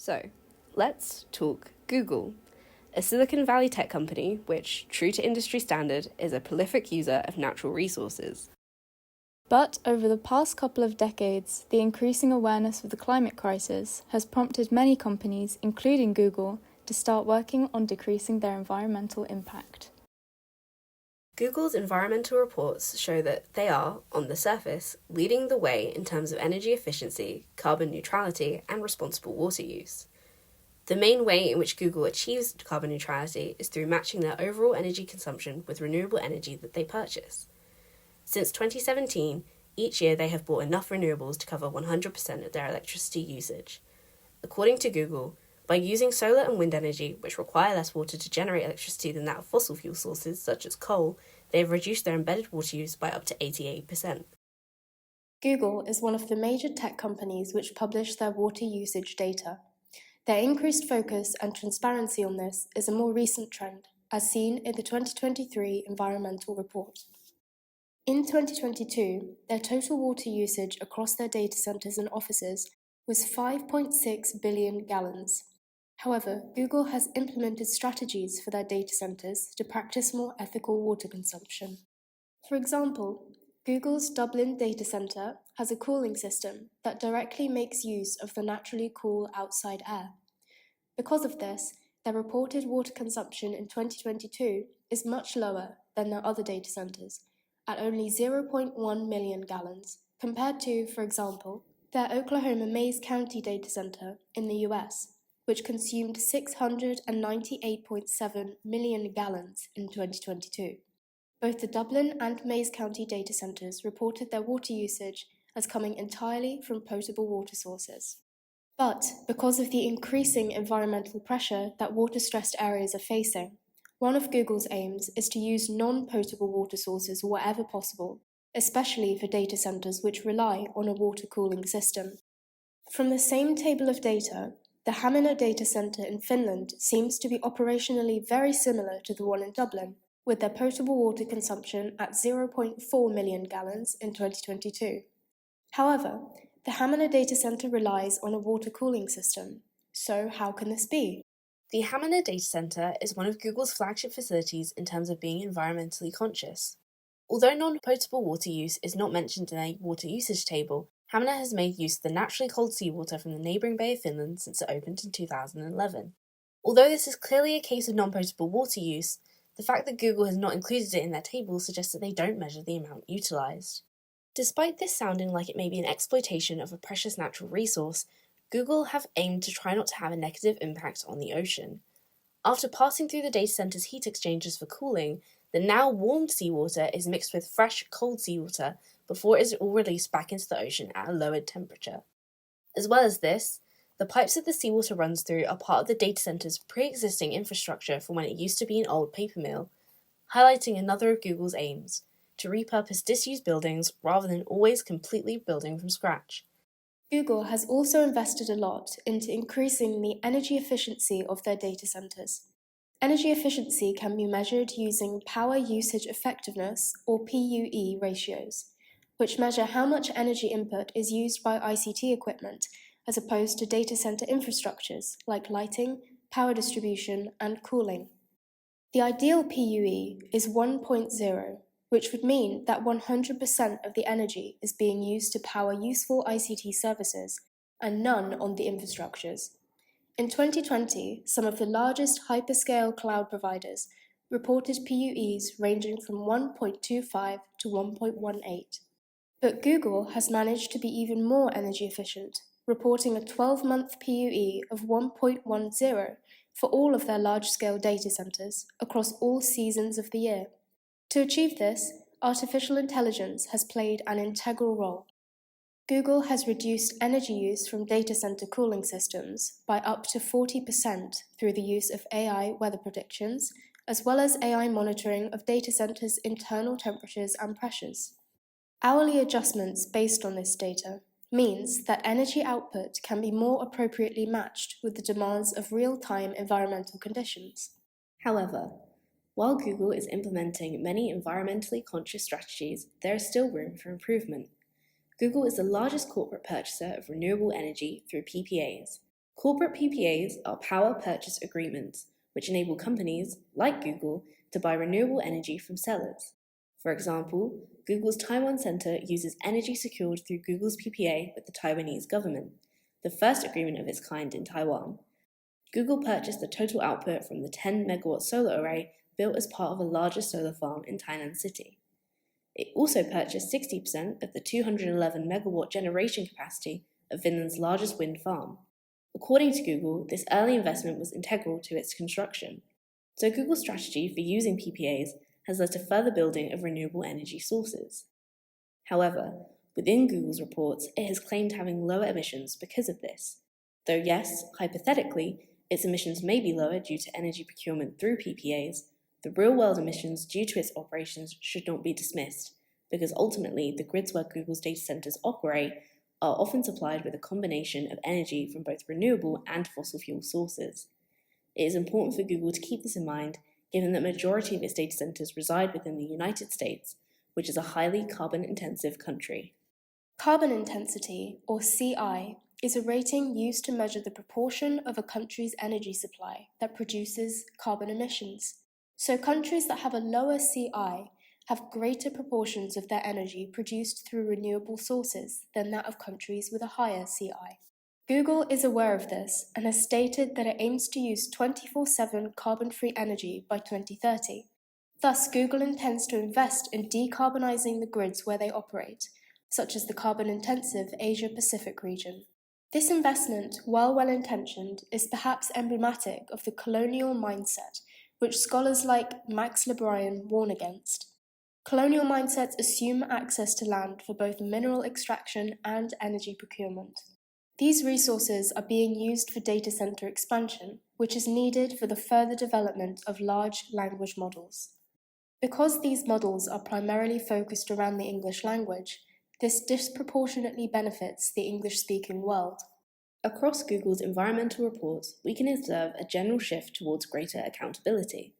So, let's talk Google, a Silicon Valley tech company which, true to industry standard, is a prolific user of natural resources. But over the past couple of decades, the increasing awareness of the climate crisis has prompted many companies, including Google, to start working on decreasing their environmental impact. Google's environmental reports show that they are, on the surface, leading the way in terms of energy efficiency, carbon neutrality, and responsible water use. The main way in which Google achieves carbon neutrality is through matching their overall energy consumption with renewable energy that they purchase. Since 2017, each year they have bought enough renewables to cover 100% of their electricity usage. According to Google, by using solar and wind energy, which require less water to generate electricity than that of fossil fuel sources such as coal, they have reduced their embedded water use by up to 88%. Google is one of the major tech companies which publish their water usage data. Their increased focus and transparency on this is a more recent trend, as seen in the 2023 Environmental Report. In 2022, their total water usage across their data centers and offices was 5.6 billion gallons. However, Google has implemented strategies for their data centers to practice more ethical water consumption. For example, Google's Dublin data center has a cooling system that directly makes use of the naturally cool outside air. Because of this, their reported water consumption in 2022 is much lower than their other data centers, at only 0.1 million gallons, compared to, for example, their Oklahoma Mays County data center in the US, which consumed 698.7 million gallons in 2022. Both the Dublin and Mays County data centers reported their water usage as coming entirely from potable water sources. But because of the increasing environmental pressure that water-stressed areas are facing, one of Google's aims is to use non-potable water sources wherever possible, especially for data centers which rely on a water cooling system. From the same table of data, the Hamina data center in Finland seems to be operationally very similar to the one in Dublin, with their potable water consumption at 0.4 million gallons in 2022. However, the Hamina data center relies on a water cooling system. So how can this be? The Hamina data center is one of Google's flagship facilities in terms of being environmentally conscious. Although non-potable water use is not mentioned in a water usage table, Hamina has made use of the naturally cold seawater from the neighbouring Bay of Finland since it opened in 2011. Although this is clearly a case of non-potable water use, the fact that Google has not included it in their table suggests that they don't measure the amount utilised. Despite this sounding like it may be an exploitation of a precious natural resource, Google have aimed to try not to have a negative impact on the ocean. After passing through the data center's heat exchangers for cooling, the now warmed seawater is mixed with fresh, cold seawater before it is all released back into the ocean at a lowered temperature. As well as this, the pipes that the seawater runs through are part of the data center's pre-existing infrastructure from when it used to be an old paper mill, highlighting another of Google's aims, to repurpose disused buildings rather than always completely building from scratch. Google has also invested a lot into increasing the energy efficiency of their data centers. Energy efficiency can be measured using power usage effectiveness, or PUE ratios, which measure how much energy input is used by ICT equipment as opposed to data center infrastructures like lighting, power distribution, and cooling. The ideal PUE is 1.0, which would mean that 100% of the energy is being used to power useful ICT services and none on the infrastructures. In 2020, some of the largest hyperscale cloud providers reported PUEs ranging from 1.25 to 1.18. But Google has managed to be even more energy efficient, reporting a 12-month PUE of 1.10 for all of their large-scale data centers across all seasons of the year. To achieve this, artificial intelligence has played an integral role. Google has reduced energy use from data center cooling systems by up to 40% through the use of AI weather predictions, as well as AI monitoring of data centers' internal temperatures and pressures. Hourly adjustments based on this data means that energy output can be more appropriately matched with the demands of real-time environmental conditions. However, while Google is implementing many environmentally conscious strategies, there is still room for improvement. Google is the largest corporate purchaser of renewable energy through PPAs. Corporate PPAs are power purchase agreements, which enable companies, like Google, to buy renewable energy from sellers. For example, Google's Taiwan Center uses energy secured through Google's PPA with the Taiwanese government, the first agreement of its kind in Taiwan. Google purchased the total output from the 10-megawatt solar array built as part of a larger solar farm in Tainan City. It also purchased 60% of the 211-megawatt generation capacity of Finland's largest wind farm. According to Google, this early investment was integral to its construction. So Google's strategy for using PPAs has led to further building of renewable energy sources. However, within Google's reports, it has claimed having lower emissions because of this. Though yes, hypothetically, its emissions may be lower due to energy procurement through PPAs, the real-world emissions due to its operations should not be dismissed, because ultimately the grids where Google's data centers operate are often supplied with a combination of energy from both renewable and fossil fuel sources. It is important for Google to keep this in mind, given that the majority of its data centers reside within the United States, which is a highly carbon-intensive country. Carbon intensity, or CI, is a rating used to measure the proportion of a country's energy supply that produces carbon emissions. So countries that have a lower CI have greater proportions of their energy produced through renewable sources than that of countries with a higher CI. Google is aware of this and has stated that it aims to use 24/7 carbon-free energy by 2030. Thus, Google intends to invest in decarbonising the grids where they operate, such as the carbon-intensive Asia-Pacific region. This investment, while well-intentioned, is perhaps emblematic of the colonial mindset, which scholars like Max LeBryan warn against. Colonial mindsets assume access to land for both mineral extraction and energy procurement. These resources are being used for data center expansion, which is needed for the further development of large language models. Because these models are primarily focused around the English language, this disproportionately benefits the English-speaking world. Across Google's environmental reports, we can observe a general shift towards greater accountability.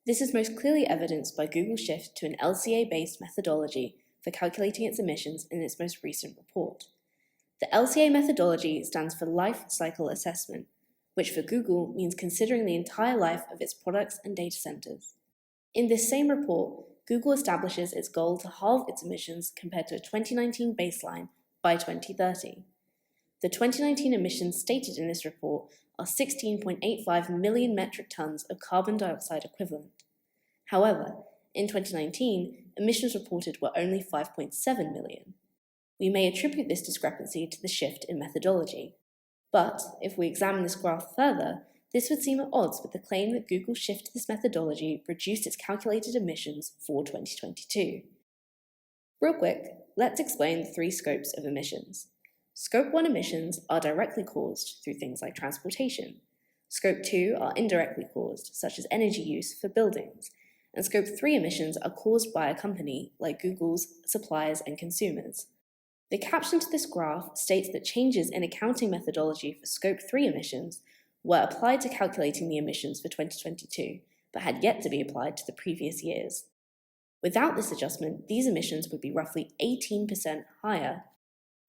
This is most clearly evidenced by Google's shift to an LCA-based methodology for calculating its emissions in its most recent report. The LCA methodology stands for Life Cycle Assessment, which for Google means considering the entire life of its products and data centers. In this same report, Google establishes its goal to halve its emissions compared to a 2019 baseline by 2030. The 2019 emissions stated in this report are 16.85 million metric tons of carbon dioxide equivalent. However, in 2019, emissions reported were only 5.7 million. We may attribute this discrepancy to the shift in methodology. But if we examine this graph further, this would seem at odds with the claim that Google's shift to this methodology reduced its calculated emissions for 2022. Real quick, let's explain the three scopes of emissions. Scope 1 emissions are directly caused through things like transportation. Scope 2 are indirectly caused, such as energy use for buildings. And Scope 3 emissions are caused by a company like Google's suppliers and consumers. The caption to this graph states that changes in accounting methodology for Scope 3 emissions were applied to calculating the emissions for 2022, but had yet to be applied to the previous years. Without this adjustment, these emissions would be roughly 18% higher.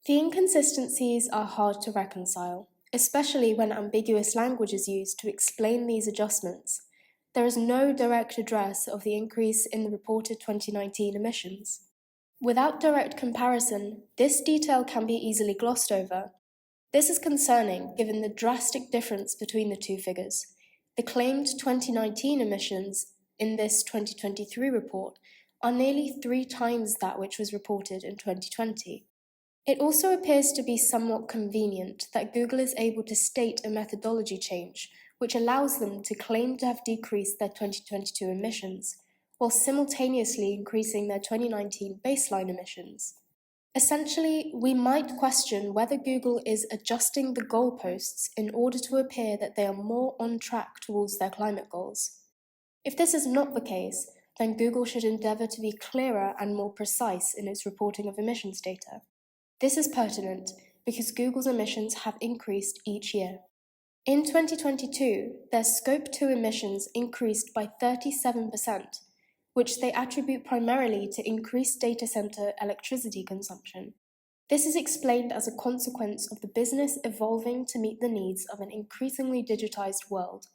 The inconsistencies are hard to reconcile, especially when ambiguous language is used to explain these adjustments. There is no direct address of the increase in the reported 2019 emissions. Without direct comparison, this detail can be easily glossed over. This is concerning given the drastic difference between the two figures. The claimed 2019 emissions in this 2023 report are nearly 3 times that which was reported in 2020. It also appears to be somewhat convenient that Google is able to state a methodology change, which allows them to claim to have decreased their 2022 emissions, while simultaneously increasing their 2019 baseline emissions. Essentially, we might question whether Google is adjusting the goalposts in order to appear that they are more on track towards their climate goals. If this is not the case, then Google should endeavour to be clearer and more precise in its reporting of emissions data. This is pertinent because Google's emissions have increased each year. In 2022, their Scope 2 emissions increased by 37%, which they attribute primarily to increased data center electricity consumption. This is explained as a consequence of the business evolving to meet the needs of an increasingly digitized world.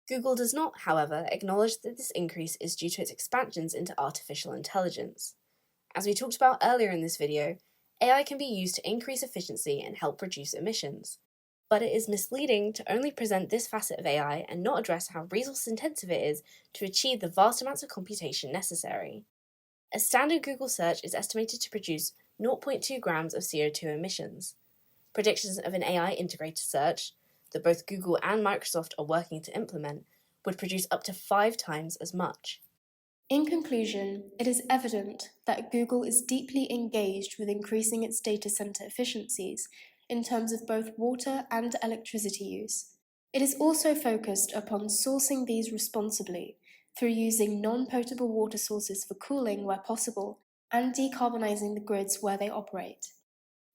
Google does not, however, acknowledge that this increase is due to its expansions into artificial intelligence. As we talked about earlier in this video, AI can be used to increase efficiency and help reduce emissions. But it is misleading to only present this facet of AI and not address how resource-intensive it is to achieve the vast amounts of computation necessary. A standard Google search is estimated to produce 0.2 grams of CO2 emissions. Predictions of an AI integrated search, that both Google and Microsoft are working to implement, would produce up to 5 times as much. In conclusion, it is evident that Google is deeply engaged with increasing its data center efficiencies in terms of both water and electricity use. It is also focused upon sourcing these responsibly through using non-potable water sources for cooling where possible and decarbonizing the grids where they operate.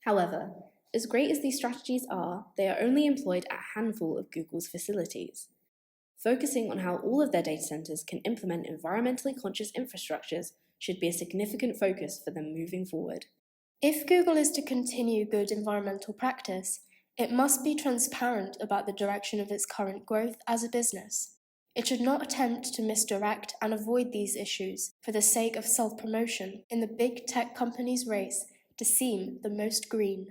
However, as great as these strategies are, they are only employed at a handful of Google's facilities. Focusing on how all of their data centers can implement environmentally conscious infrastructures should be a significant focus for them moving forward. If Google is to continue good environmental practice, it must be transparent about the direction of its current growth as a business. It should not attempt to misdirect and avoid these issues for the sake of self-promotion in the big tech companies' race to seem the most green.